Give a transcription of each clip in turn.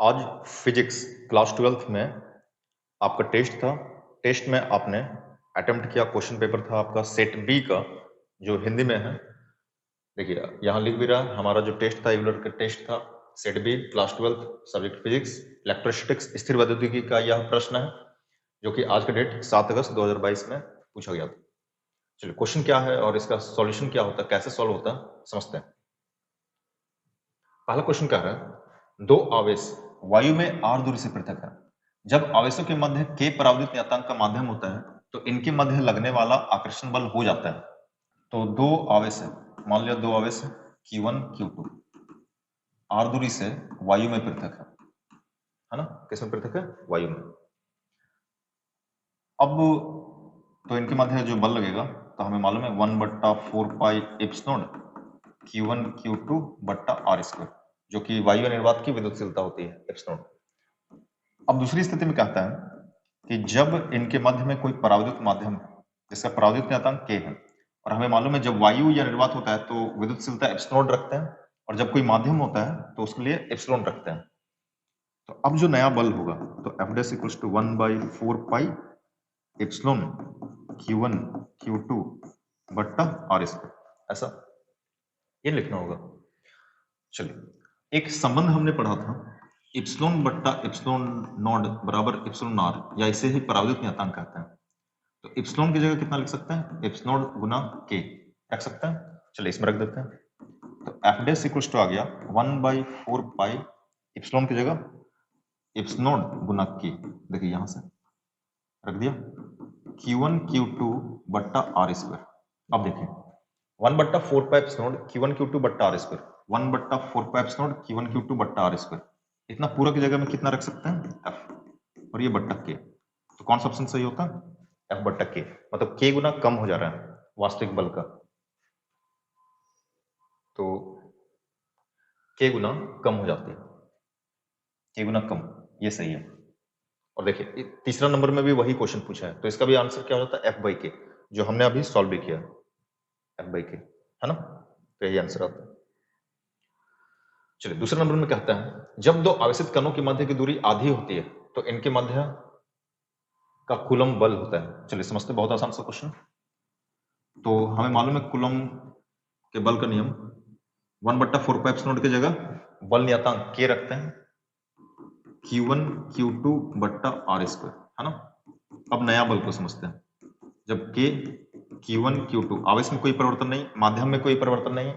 आज physics class 12th में आपका टेस्ट था। टेस्ट में आपने अटेम्प्ट किया, क्वेश्चन पेपर था आपका सेट बी का जो हिंदी में है। देखिए यहाँ लिख भी रहा है, हमारा जो टेस्ट था रेगुलर का टेस्ट था set B class 12th subject physics electrostatics स्थिर वैद्युतिकी का यह प्रश्न है जो कि आज का डेट 7 अगस्त 2022 में पूछा गया था। चलिए क्वेश्चन क्या है और इसका सॉल्यूशन क्या होता है, कैसे सॉल्व होता है समझते हैं। पहला क्वेश्चन क्या है, दो आवेश वायु में r दूरी से पृथक है। जब आवेशों के मध्य k परावर्तित नियतांक का माध्यम होता है तो इनके मध्य लगने वाला आकर्षण बल हो जाता है। तो दो आवेश है, मान लिया दो आवेश है Q1 Q2 r दूरी से वायु में पृथक है ना, किसमें पृथक है, वायु में। अब तो इनके मध्य जो बल लगेगा तो हमें मालूम है 1/4 पाई एप्सिलॉन Q1 Q2 बट्टा r स्क्वायर, जो कि वायु निर्वात की विद्युतशीलता होती है एप्सिलॉन। अब दूसरी स्थिति में कहता है कि जब इनके मध्य में कोई परावर्तित माध्यम है जिसका परावर्तित नियतांक k है, और हमें मालूम है जब वायु या निर्वात होता है तो विद्युतशीलता एप्सिलॉन रखते हैं, और जब कोई माध्यम होता है तो उसके लिए एप्सिलॉन रखते हैं। तो अब जो नया बल होगा तो F dash equals to 1/4 pi epsilon Q1 Q2 बट्टा r स्क्वायर, ऐसा ये लिखना होगा। चलिए एक संबंध हमने पढ़ा था इप्सिलॉन बट्टा इप्सिलॉन नॉट बराबर इप्सिलॉन r, या इसे ही परावर्तित नियतांक कहते हैं। तो इप्सिलॉन की जगह कितना लिख सकते हैं, इप्सिलॉन गुना k रख सकते हैं। चलिए इसमें रख देते हैं। तो F डैश इक्वल्स टू आ गया 1/4 पाई इप्सिलॉन की जगह इप्सिलॉन गुना k, देखिए यहां से रख दिया Q1 Q2 बट्टा r स्क्वायर। अब देखिए 1/4 पाई इप्सिलॉन Q1 Q2 बट्टा r स्क्वायर, 1/4 पाई इप्सिलॉन Q1 Q2 बट्टा r स्क्वायर, इतना पूरा की जगह में कितना रख सकते हैं, f, और ये बट्टा k। तो कौन सा ऑप्शन सही होता है, f बट्टा k, मतलब k गुना कम हो जा रहा है वास्तविक बल का, तो k गुना कम हो जाती है, k गुना कम, ये सही है। और देखिए तीसरा नंबर में भी वही क्वेश्चन पूछा है तो इसका भी आंसर क्या हो जाता है, f/k, जो हमने अभी सॉल्व भी किया f/k, है ना, तो यही आंसर आता है। चलिए दूसरे नंबर में कहता है जब दो आवेशित कणों की मध्य की दूरी आधी होती है तो इनके मध्य का कूलम बल होता है। चलिए समझते हैं, बहुत आसान सा क्वेश्चन। तो हमें मालूम है कूलम के बल का नियम 1/4 पाई एप्सिलॉन की जगह बल नियतांक k रखते हैं Q1 Q2 बट्टा r स्क्वायर, है ना। अब नया बल को समझते हैं। जब k Q1 Q2 आवेश में कोई परिवर्तन नहीं, माध्यम में कोई परिवर्तन नहीं,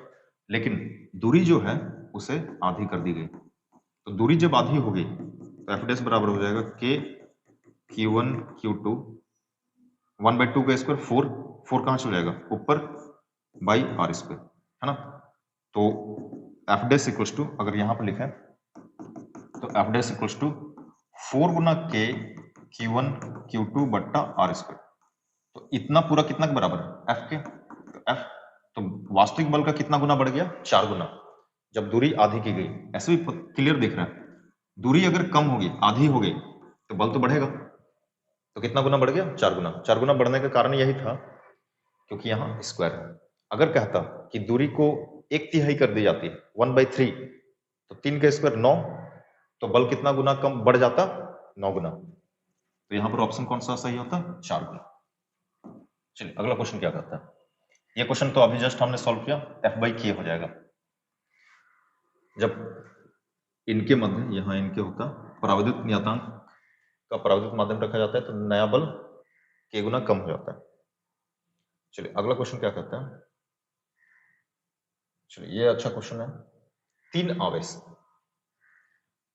लेकिन दूरी जो है उसे आधी कर दी गई, तो दूरी जब आधी होगी तो F डैश बराबर हो जाएगा k Q1 Q2 1/2 का स्क्वायर 4 कहाँ चल जाएगा ऊपर बाई r स्क्वायर, है ना। तो F डैश इक्वल्स टू अगर यहाँ पर लिखें तो F डैश इक्वल्स टू 4 गुना k Q1 Q2 बट्टा r स्क्वायर। तो इतना पूरा कितना के बराबर है, F के, तो F तो वास्तविक बल का कितना गुना बढ़ गया, 4 गुना, जब दूरी आधी की गई। ऐसे भी क्लियर दिख रहा है, दूरी अगर कम होगी आधी हो गई तो बल तो बढ़ेगा, तो कितना गुना बढ़ गया, 4 गुना। 4 गुना बढ़ने का कारण यही था क्योंकि यहाँ स्क्वायर है। अगर कहता कि दूरी को 1/3 कर दी जाती है 1/3, तो 3 का स्क्वायर 9, तो बल कितना गुना कम बढ़ जाता, 9 गुना। तो यहाँ पर ऑप्शन कौन सा सही होता, 4 गुना। चलिए अगला क्वेश्चन क्या कहता है, ये क्वेश्चन तो अभी जस्ट हमने सॉल्व किया, F/k हो जाएगा। जब इनके मध्य यहाँ इनके होता परावर्तित नियतांक का परावर्तित माध्यम रखा जाता है तो नया बल k गुना कम हो जाता है। चलिए अगला क्वेश्चन क्या कहता है, चलिए ये अच्छा क्वेश्चन है। 3 आवेश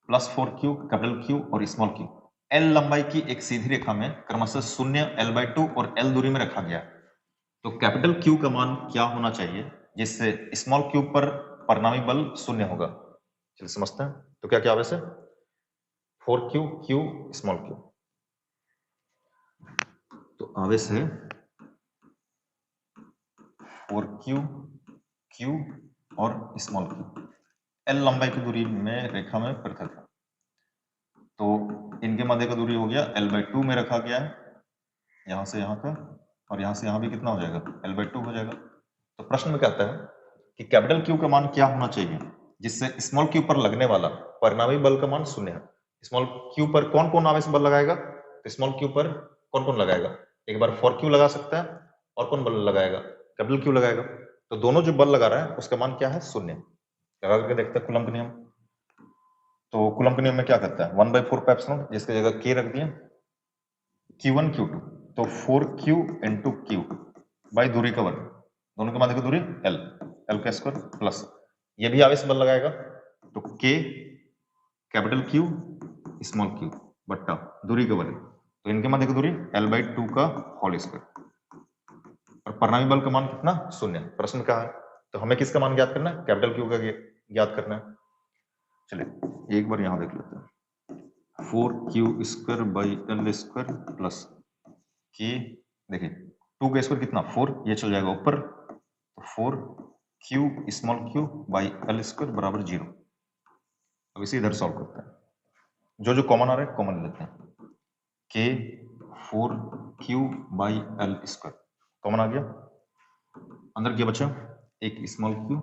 +4q कैपिटल Q और स्मॉल q L लंबाई की एक सीधी रेखा में क्रमशः 0 L/2 और L दूरी में रखा गया, तो कैपिटल Q का मान क्या होना चाहिए जिससे स्मॉल q पर परिणामी बल 0 होगा। चलिए समझते हैं। तो क्या क्या आवेश है, 4q q स्मॉल q, तो आवेश है 4q q और स्मॉल q, L लंबाई की दूरी में रेखा में पृथक है, तो इनके मध्य का दूरी हो गया L/2 में रखा गया है, यहां से यहां का, और यहां से यहां भी कितना हो जाएगा, L/2 हो जाएगा। तो प्रश्न में कहता है कि कैपिटल Q का मान क्या होना चाहिए जिससे स्मॉल क्यू पर लगने वाला परिणामी बल का मान शून्य है। स्मॉल क्यू पर कौन कौन आवेश बल लगाएगा? तो स्मॉल क्यू पर कौन कौन लगाएगा? एक बार 4Q लगा सकता है, और कौन बल लगाएगा? कैपिटल Q लगाएगा। तो दोनों जो बल लगा रहा है उसका मान क्या है? शून्य। लगा करके देखते हैं कूलम का नियम। तो कूलम के नियम में क्या करता है? 1/4 पाई एप्सिलॉन, जिसकी जगह K रख दिया, Q1 Q2, तो 4Q इंटू Q बाई दूरी का वर्ग, दोनों के मध्य की दूरी L का स्क्वायर प्लस ये भी आवेश बल लगाएगा, तो K capital Q small q बट्टा दूरी का वर्ग, तो इनके मध्य की दूरी L/2 का होल स्क्वायर, और परिणामी बल का मान कितना? शून्य। प्रश्न क्या है? तो हमें किसका मान ज्ञात करना है? कैपिटल Q का ज्ञात करना है। चलिए एक बार यहां देख लेते हैं। 4Q square by L square plus K, देखिए 2 का स्क्वायर कितना? 4, ये चल जाएगा ऊपर, तो 4Q small q by L square बराबर 0। अब इसे इधर सॉल्व करते हैं, जो जो कॉमन आ रहा है कॉमन लेते हैं। K 4Q by L square common आ गया, अंदर क्या बचा? एक small q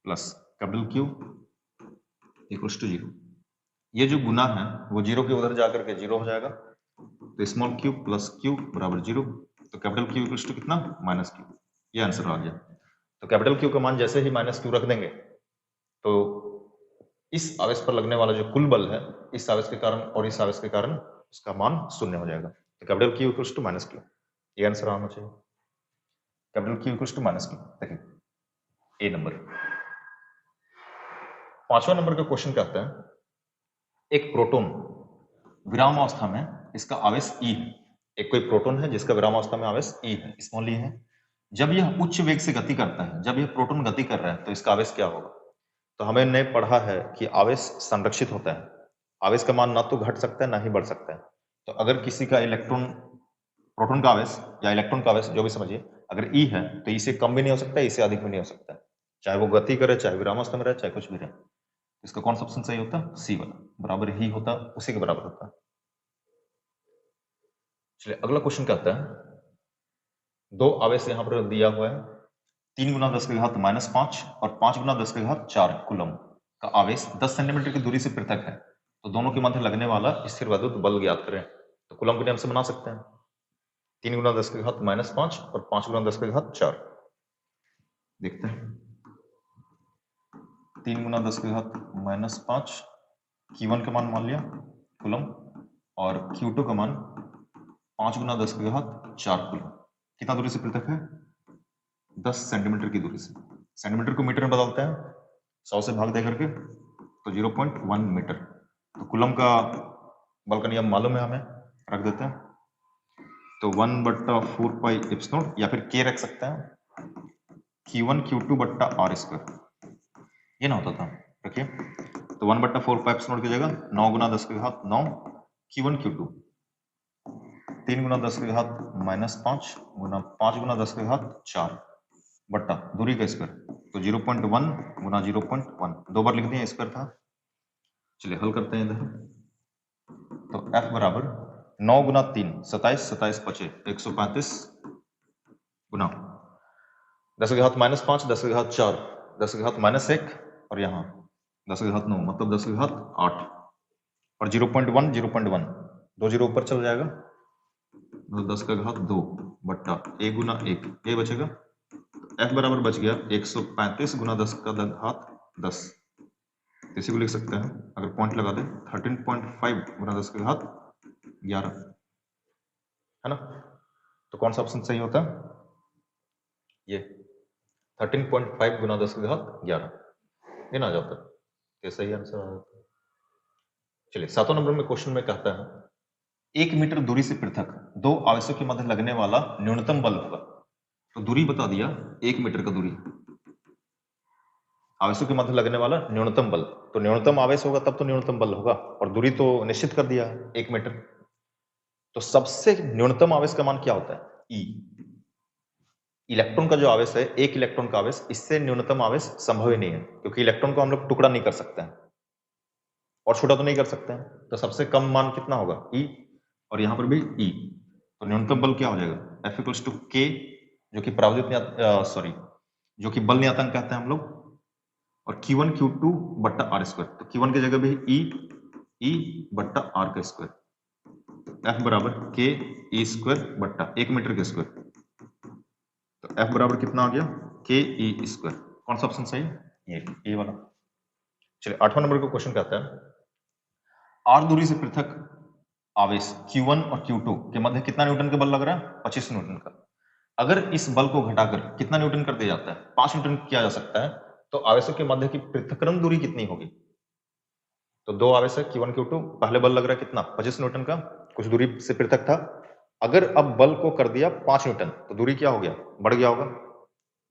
plus capital Q equals to 0। ये जो गुना है वो 0 के उधर जाकर के 0 हो जाएगा, तो स्मॉल q प्लस q बराबर 0, तो कैपिटल Q इक्वल्स टू कितना? -q। ये आंसर आ गया। तो कैपिटल Q का मान जैसे ही -q रख देंगे, तो इस आवेश पर लगने वाला जो कुल बल है इस आवेश के कारण और इस आवेश के कारण उसका मान शून्य हो जाएगा। तो capital Q equals to -q, ये आंसर आना चाहिए। Capital Q equals to -q। देखिए ए नंबर। 5वां नंबर का क्वेश्चन कहता है, एक प्रोटॉन विरामावस्था में इसका आवेश E है। एक कोई प्रोटॉन है जिसका विरामावस्था में आवेश E है, स्मॉल e है। जब यह उच्च वेग से गति करता है, जब यह प्रोटॉन गति कर रहा है, तो इसका आवेश क्या होगा? तो हमने पढ़ा है कि आवेश संरक्षित होता है, आवेश का मान ना तो घट सकता है ना ही बढ़ सकता है। तो अगर किसी का इलेक्ट्रॉन, प्रोटॉन का आवेश या इलेक्ट्रॉन का आवेश जो भी समझिए, अगर E है तो इससे कम भी नहीं हो सकता, इससे अधिक भी नहीं हो सकता, चाहे वो गति करे, चाहे विरामावस्था में रहे, चाहे कुछ भी रहे। इसका कौन सा ऑप्शन सही होता? सी वाला, बराबर ही होता, उसी के बराबर होता। चलिए अगला क्वेश्चन कहता है, दो आवेश यहां पर दिया हुआ है, 3 गुना 10 की घात -5 और 5 गुना 10 की घात 4 कूलम का आवेश 10 सेंटीमीटर की दूरी से पृथक है, तो दोनों के मध्य लगने वाला स्थिर वैद्युत बल ज्ञात करें। तो कूलम के नियम से बना सकते हैं, 3 गुना 10 की घात -5 और 5 गुना 10 की घात 4। देखते हैं, 3 गुना 10 की घात -5, Q1 का मान मान लिया कूलम, और Q2 का मान 5 गुना 10 की घात 4 कूलम। कितना दूरी से पृथक है? 10 सेंटीमीटर की दूरी से। सेंटीमीटर को मीटर में बदलते हैं, 100 से भाग दे करके, तो 0.1 मीटर। तो कूलम का बल का नियम मालूम है हमें, रख देते हैं, तो 1/4 पाई एप्सिलॉन, या फिर K रख सकते हैं, Q1 Q2 बट्टा R स्क्वायर, ये ना होता था, रखिए। तो 1/4 पाई एप्सिलॉन की जगह 9 गुना 10 की घात 9 Q1 Q2, 3 गुना 10 की घात -5 गुना 5 गुना 10 की घात 4 बट्टा दूरी का स्क्वायर, तो 0.1 गुना 0.1, 2 बार लिख दिए, स्क्वायर था। चलिए हल करते हैं इधर, तो F बराबर 9 गुना 3 27, 27 पचे 135 गुना 10 की घात -5, 10 की घात 4, 10 की घात -1, और यहाँ 10 की घात 9, मतलब 10 की घात 8, और 0.1 0.1, 2 जीरो ऊपर चल जाएगा, मतलब 10 का घात 2 बट्टा a गुना 1, ये बचेगा। F बराबर बच गया 135 गुना 10 का घात 10, इसी को लिख सकते हैं, अगर पॉइंट लगा दें 13.5 गुना 10 की घात 11, है ना? तो कौन सा ऑप्शन सही होता है? ये 13.5 गुना 10 की घात 11, ये ना आ जाता, ये सही आंसर आ जाता। चलिए 7वां नंबर में क्वेश्चन में कहता है, 1 मीटर दूरी से पृथक दो आवेशों के मध्य लगने वाला न्यूनतम बल होगा। तो दूरी बता दिया, 1 मीटर का दूरी, आवेशों के मध्य लगने वाला न्यूनतम बल, तो न्यूनतम आवेश होगा तब तो न्यूनतम बल होगा, और दूरी तो निश्चित कर दिया है 1 मीटर। तो सबसे न्यूनतम आवेश का मान क्या होता है? E। इलेक्ट्रॉन का जो आवेश है, एक इलेक्ट्रॉन का आवेश, इससे न्यूनतम आवेश संभव ही नहीं है, क्योंकि इलेक्ट्रॉन को हम लोग टुकड़ा नहीं कर सकते हैं और छोटा तो नहीं कर सकते हैं, तो सबसे कम मान कितना होगा? E, और यहां पर भी E। तो न्यूनतम बल क्या हो जाएगा? F इक्वल्स टू K, जो कि प्रावधिक जो कि बल नियतांक कहते हैं हम लोग, और Q1 Q2 बट्टा आर स्क्वायर, तो Q1 की जगह भी ई बट्टा आर का स्क्वायर, तो F बराबर के ई स्क्वायर बट्टा 1 मीटर के स्क्वायर, तो F बराबर कितना आ गया के ई स्क्वायर। कौन सा ऑप्शन सही है? ये वाला। चलिए 8वां नंबर का क्वेश्चन कहता है r दूरी से पृथक आवेश Q1 और Q2 के मध्य कितना न्यूटन का बल लग रहा है? 25 न्यूटन का। अगर इस बल को घटाकर कितना न्यूटन कर दिया जाता है? 5 न्यूटन किया जा सकता है, तो आवेशों के मध्य की पृथक्करण दूरी कितनी होगी? तो दो आवेश है Q1 Q2, पहले बल लग रहा है कितना? 25 न्यूटन का, कुछ दूरी से पृथक था। अगर अब बल को कर दिया 5 न्यूटन, तो दूरी क्या हो गया? बढ़ गया होगा,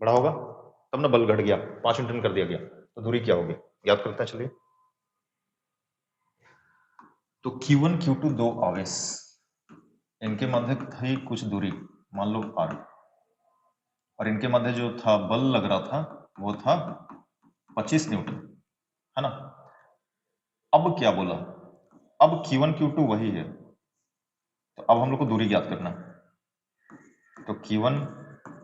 बढ़ा होगा, तब ना बल घट गया, 5 न्यूटन कर दिया गया, तो दूरी क्या होगी? याद करते हैं, चलिए। तो Q1 Q2 दो आवेश, इनके मध्य थी कुछ दूरी, मान लो r, और इनके मध्य जो था बल लग रहा था वो था 25 न्यूटन, है ना। अब क्या बोला? अब Q1 Q2 वही है, तो अब हम लोग को दूरी ज्ञात करना है। तो Q1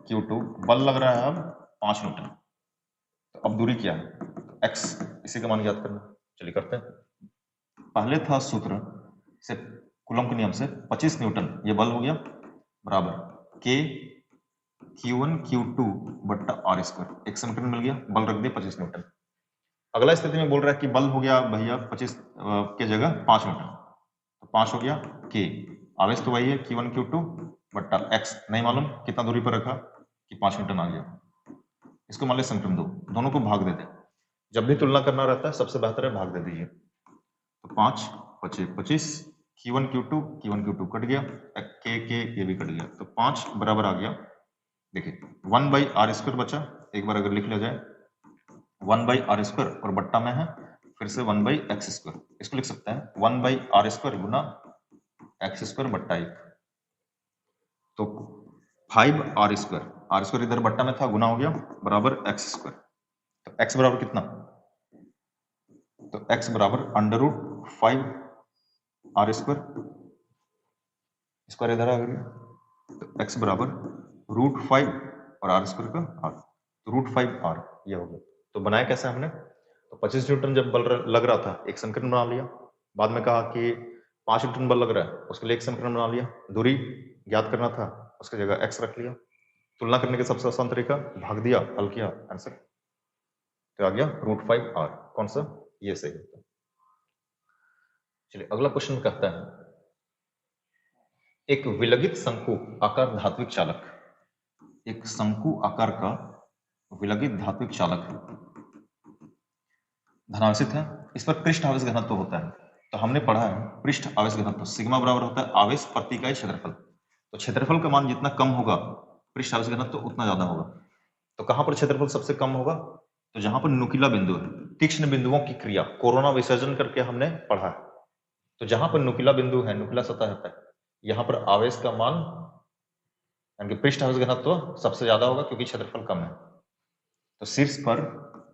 Q2 बल लग रहा है अब 5 न्यूटन, तो अब दूरी क्या है? तो x, इसी का मान ज्ञात करना। चलिए करते हैं। पहले था सूत्र से कूलम के नियम से 25 न्यूटन ये बल हो गया, बराबर के Q1 Q2 बट्टा आर स्क्वायर, 1 मीटर मिल गया, बल रख दिया 25 न्यूटन। अगला स्थिति में बोल रहा है कि बल हो गया भैया 25 के जगह 5 न्यूटन, तो 5 हो गया के, आवेश तो वही है Q1 Q2 बट्टा x, नहीं मालूम कितना दूरी पर रखा कि 5 न्यूटन आ गया। इसको मान लिया समीकरण 2, दोनों को भाग दे दें। जब भी तुलना करना रहता है सबसे बेहतर है भाग दे दीजिए। तो 5 25 25, Q1 Q2 कट गया, के ये भी कट गया, तो 5 बराबर आ गया, देखिए 1/r स्क्वायर बचा, एक बार अगर लिख लिया जाए 1/r स्क्वायर, और बट्टा में है फिर से 1/x स्क्वायर, इसको लिख सकते हैं 1/r स्क्वायर गुना x स्क्वायर बट्टा 1, तो 5r स्क्वायर, r स्क्वायर इधर बट्टा में था, गुना हो गया, बराबर x स्क्वायर। तो x बराबर कितना? तो x बराबर √5r स्क्वायर, स्क्वायर इधर आ गया, तो x बराबर √5 और r स्क्वायर का r, तो √5r ये हो गया। तो बनाया कैसे हमने? तो 25 न्यूटन जब बल लग रहा था, एक समीकरण बना लिया, बाद में कहा कि 5 न्यूटन बल लग रहा है, उसके लिए एक समीकरण बना लिया, दूरी ज्ञात करना था, उसकी जगह x रख लिया, तुलना करने के सबसे आसान तरीका, भाग दिया, हल किया, आंसर तो आ गया √5r। कौन सा? ये सही होता है। चलिए अगला क्वेश्चन कहता है, एक विलगित शंकु आकार धात्विक चालक, एक शंकु आकार का विलगित धात्विक चालक धनावेशित है, इस पर पृष्ठ आवेश घनत्व होता है। तो हमने पढ़ा है पृष्ठ आवेश घनत्व सिग्मा बराबर होता है आवेश प्रति इकाई क्षेत्रफल, तो क्षेत्रफल का मान जितना कम होगा पृष्ठ आवेश घनत्व उतना ज्यादा होगा। तो कहां पर क्षेत्रफल सबसे कम होगा? तो जहां पर नुकीला बिंदु है, तीक्ष्ण बिंदुओं की क्रिया, कोरोना विसर्जन करके हमने पढ़ा है। तो जहां पर नुकीला बिंदु है, नुकीला सतह है, यहाँ पर आवेश का मान यानी कि पृष्ठ आवेश घनत्व सबसे ज्यादा होगा क्योंकि क्षेत्रफल कम है। तो शीर्ष पर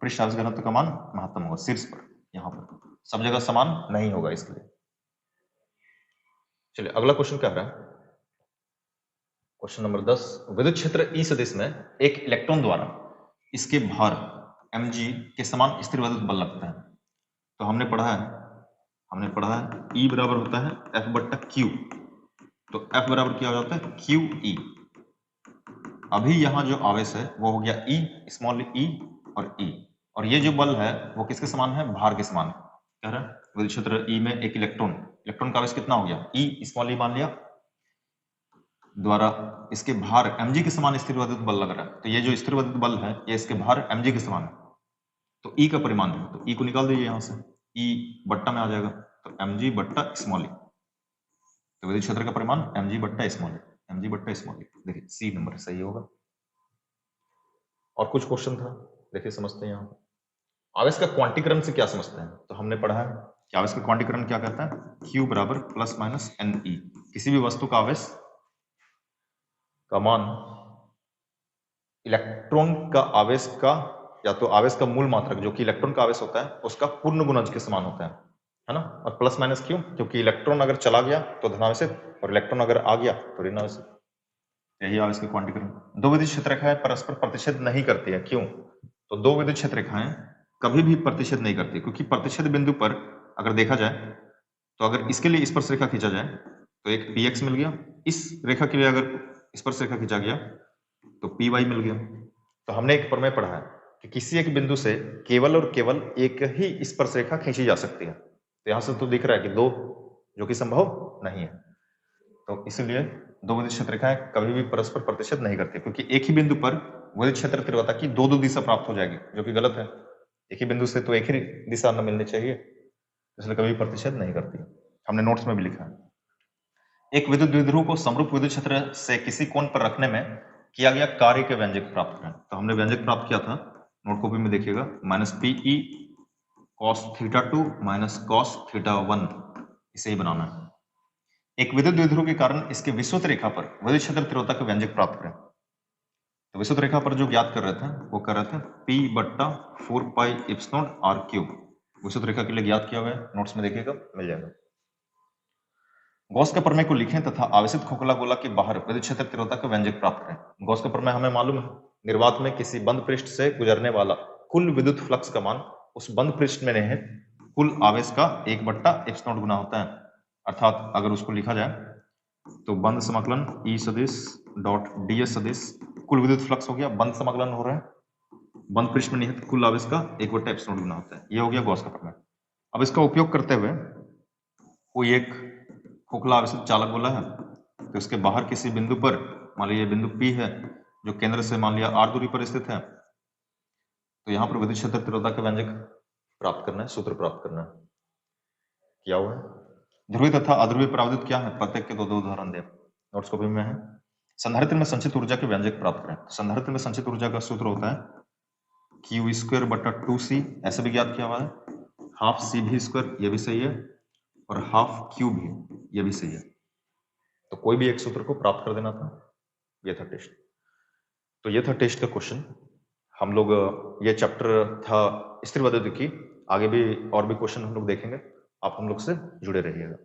पृष्ठ आवेश घनत्व का मान महत्तम होगा, शीर्ष पर, यहाँ पर सब जगह समान नहीं होगा इसलिए। चलिए अगला क्वेश्चन क्या रहा है, क्वेश्चन नंबर 10, विद्युत क्षेत्र ई सदिश में एक इलेक्ट्रॉन द्वारा इसके भार mg के समान स्थिर विद्युत बल लगता है। तो हमने पढ़ा है E बराबर होता है F बट्टा Q, तो F बराबर क्या हो जाता है QE। अभी यहाँ जो आवेश है वो हो गया E, स्मॉल e और E, और ये जो बल है वो किसके समान है? भार के समान है। कह रहा है विद्युत क्षेत्र E में एक इलेक्ट्रॉन का आवेश कितना हो गया? E, स्मॉल e मान लिया, द्वारा इसके भार mg के समान स्थिर विद्युत बल लग रहा है। तो ये जो स्थिर विद्युत बल है ये इसके भार mg के समान है, तो E का परिमाण है, तो E को निकाल दीजिए यहाँ से, E बट्टा में आ जाएगा, तो mg बट्टा स्मॉल e, तो विद्युत क्षेत्र का परिमाण mg बट्टा स्मॉल e, देखिए सी नंबर सही होगा। और कुछ क्वेश्चन था, देखिए समझते हैं। यहाँ आवेश का क्वांटीकरण से क्या समझते हैं? तो हमने पढ़ा है कि आवेश का क्वांटीकरण क्या कहता है? Q बराबर प्लस माइनस Ne। किसी भी वस्तु का आवेश का मान इलेक्ट्रॉन का आवेश का, या तो आवेश का मूल मात्रक जो कि इलेक्ट्रॉन का आवेश होता है उसका पूर्ण गुणज के समान होता है ना। और प्लस माइनस क्यों? क्योंकि इलेक्ट्रॉन अगर चला गया तो धनावेशित, और इलेक्ट्रॉन अगर आ गया तो ऋणावेशित। यही आवेश का क्वांटीकरण। दो विद्युत क्षेत्र रेखाएं परस्पर प्रतिच्छेद नहीं करती है, क्यों? तो दो विद्युत क्षेत्र रेखाएं कभी भी प्रतिच्छेद नहीं करती, क्योंकि प्रतिच्छेद बिंदु पर अगर देखा जाए तो अगर इसके लिए स्पर्शरेखा खींचा जाए तो एक px मिल गया, इस रेखा के लिए अगर स्पर्शरेखा खींचा गया तो py मिल गया। तो हमने एक प्रमेय पढ़ा है कि किसी एक बिंदु से केवल और केवल एक ही स्पर्शरेखा खींची जा सकती है। तो यहां से तो दिख रहा है कि दो, जो कि संभव नहीं है। तो इसलिए दो विद्युत क्षेत्र रेखाएं कभी भी परस्पर प्रतिच्छेद नहीं करती, क्योंकि एक ही बिंदु पर विद्युत क्षेत्र तीव्रता की दो दो दिशा प्राप्त हो जाएगी, जो कि गलत है। एक ही बिंदु से तो एक ही दिशा न मिलनी चाहिए, इसलिए कभी प्रतिच्छेद नहीं करती। हमने नोट्स में भी लिखा है। एक विद्युत द्विध्रुव को समरूप विद्युत क्षेत्र से किसी कोण पर रखने में किया गया कार्य के व्यंजक प्राप्त करें। तो हमने व्यंजक प्राप्त किया था, नोट कॉपी में देखिएगा, -PE cos θ2 cos θ1, इसे ही बनाना है। एक विद्युत द्विध्रुव के कारण इसके विषुवत रेखा पर विद्युत क्षेत्र तीव्रता के व्यंजक प्राप्त करें। तो विषुवत रेखा पर जो ज्ञात कर रहे थे वो कर रहे थे P/4πε0r3। विषुवत रेखा के लिए ज्ञात किया हुआ है, नोट्स में देखिएगा, मिल जाएगा। गॉस के प्रमेय को लिखें तथा आवेशित खोखला गोला के बाहर विद्युत क्षेत्र तीव्रता का व्यंजक प्राप्त करें। गॉस का प्रमेय हमें मालूम है, निर्वात में किसी बंद पृष्ठ से गुजरने वाला कुल विद्युत फ्लक्स का मान उस बंद पृष्ठ में निहित कुल आवेश का 1/ε0 गुना होता है। अर्थात अगर उसको लिखा जाए तो बंद समाकलन E सदिश डॉट ds सदिश कुल विद्युत फ्लक्स हो गया, बंद समाकलन हो रहा है, बंद पृष्ठ में निहित कुल आवेश का 1/ε0 गुना होता है। ये हो गया गॉस का प्रमेय। अब इसका उपयोग करते हुए कोई एक खोखला आवेशित चालक गोला है, तो इसके बाहर किसी बिंदु पर, मान लीजिए बिंदु P है जो केंद्र से मान लिया r दूरी पर स्थित है, तो यहाँ पर विद्युत क्षेत्र तीव्रता का व्यंजक प्राप्त करना है, सूत्र प्राप्त करना है। क्या हुआ है, ध्रुवीय तथा अध्रुवीय पराविद्युत क्या है, प्रत्येक के दो दो उदाहरण दे, नोट्स कॉपी में है। संधारित्र में संचित ऊर्जा के व्यंजक प्राप्त करें। संधारित्र में संचित ऊर्जा का सूत्र होता है Q²/2C, ऐसे भी ज्ञात किया हुआ है, हाफ CV², ये भी सही है, और हाफ Q भी, ये भी सही है। तो कोई भी एक सूत्र को प्राप्त कर देना था, ये था टेस्ट। तो ये था टेस्ट का क्वेश्चन। हम लोग, ये चैप्टर था स्थिर विद्युत की, आगे भी और भी क्वेश्चन हम लोग देखेंगे, आप हम लोग से जुड़े रहिएगा।